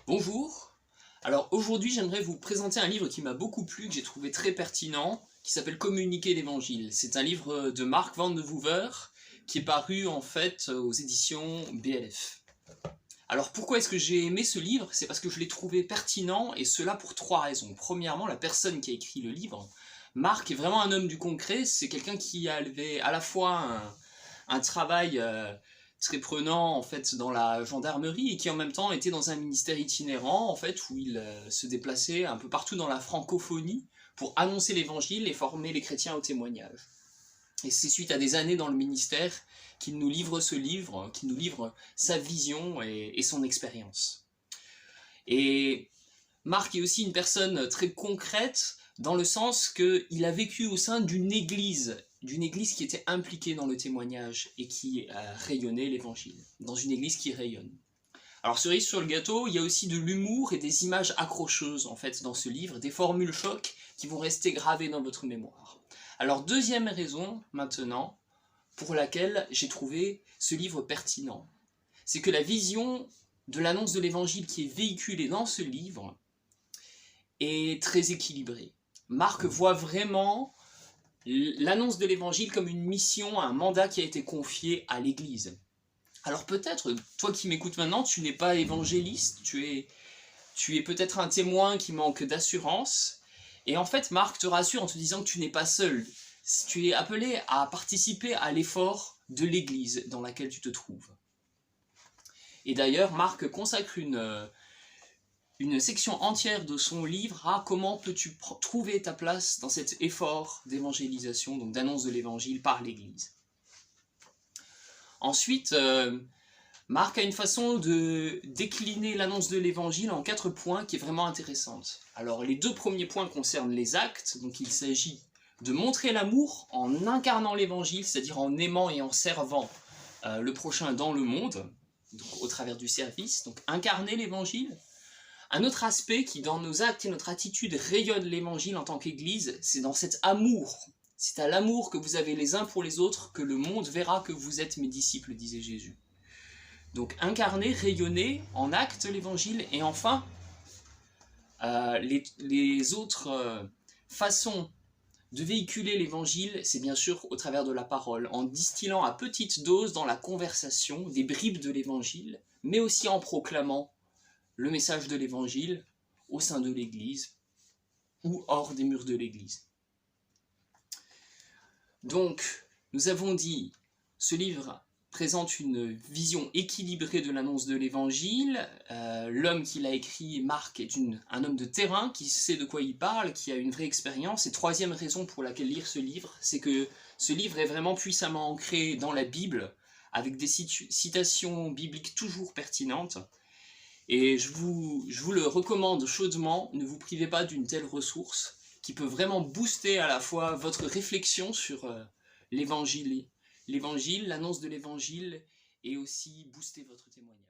Bonjour. Alors aujourd'hui j'aimerais vous présenter un livre qui m'a beaucoup plu, que j'ai trouvé très pertinent, qui s'appelle Communiquer l'Évangile. C'est un livre de Mark Vandevoover qui est paru en fait aux éditions BLF. Alors pourquoi est-ce que j'ai aimé ce livre? C'est parce que je l'ai trouvé pertinent, et cela pour trois raisons. Premièrement, la personne qui a écrit le livre, Mark, est vraiment un homme du concret. C'est quelqu'un qui avait à la fois un travail très prenant en fait dans la gendarmerie, et qui en même temps était dans un ministère itinérant en fait, où il se déplaçait un peu partout dans la francophonie pour annoncer l'évangile et former les chrétiens au témoignage. Et c'est suite à des années dans le ministère qu'il nous livre ce livre, qu'il nous livre sa vision et son expérience. Et Marc est aussi une personne très concrète, dans le sens qu'il a vécu au sein d'une église qui était impliquée dans le témoignage et qui rayonnait l'évangile, dans une église qui rayonne. Alors cerise sur le gâteau, il y a aussi de l'humour et des images accrocheuses en fait dans ce livre, des formules chocs qui vont rester gravées dans votre mémoire. Alors deuxième raison maintenant pour laquelle j'ai trouvé ce livre pertinent, c'est que la vision de l'annonce de l'évangile qui est véhiculée dans ce livre est très équilibrée. Marc voit vraiment l'annonce de l'évangile comme une mission, un mandat qui a été confié à l'Église. Alors peut-être, toi qui m'écoutes maintenant, tu n'es pas évangéliste, tu es peut-être un témoin qui manque d'assurance, et en fait Marc te rassure en te disant que tu n'es pas seul. Tu es appelé à participer à l'effort de l'Église dans laquelle tu te trouves. Et d'ailleurs, Marc consacre une section entière de son livre à comment peux-tu trouver ta place dans cet effort d'évangélisation, donc d'annonce de l'évangile par l'Église. Ensuite, Marc a une façon de décliner l'annonce de l'évangile en 4 points qui est vraiment intéressante. Alors les 2 premiers points concernent les actes, donc il s'agit de montrer l'amour en incarnant l'évangile, c'est-à-dire en aimant et en servant le prochain dans le monde, donc au travers du service, donc incarner l'évangile. Un autre aspect qui, dans nos actes et notre attitude, rayonne l'évangile en tant qu'Église, c'est dans cet amour. C'est à l'amour que vous avez les uns pour les autres que le monde verra que vous êtes mes disciples, disait Jésus. Donc incarner, rayonner en actes l'évangile, et enfin, les autres façons de véhiculer l'évangile, c'est bien sûr au travers de la parole, en distillant à petite dose dans la conversation des bribes de l'évangile, mais aussi en proclamant le message de l'évangile au sein de l'Église ou hors des murs de l'Église. Donc, nous avons dit, ce livre présente une vision équilibrée de l'annonce de l'évangile. L'homme qui l'a écrit, Marc, est un homme de terrain qui sait de quoi il parle, qui a une vraie expérience. Et troisième raison pour laquelle lire ce livre, c'est que ce livre est vraiment puissamment ancré dans la Bible, avec des citations bibliques toujours pertinentes. Et je vous le recommande chaudement, ne vous privez pas d'une telle ressource qui peut vraiment booster à la fois votre réflexion sur l'évangile, l'annonce de l'évangile, et aussi booster votre témoignage.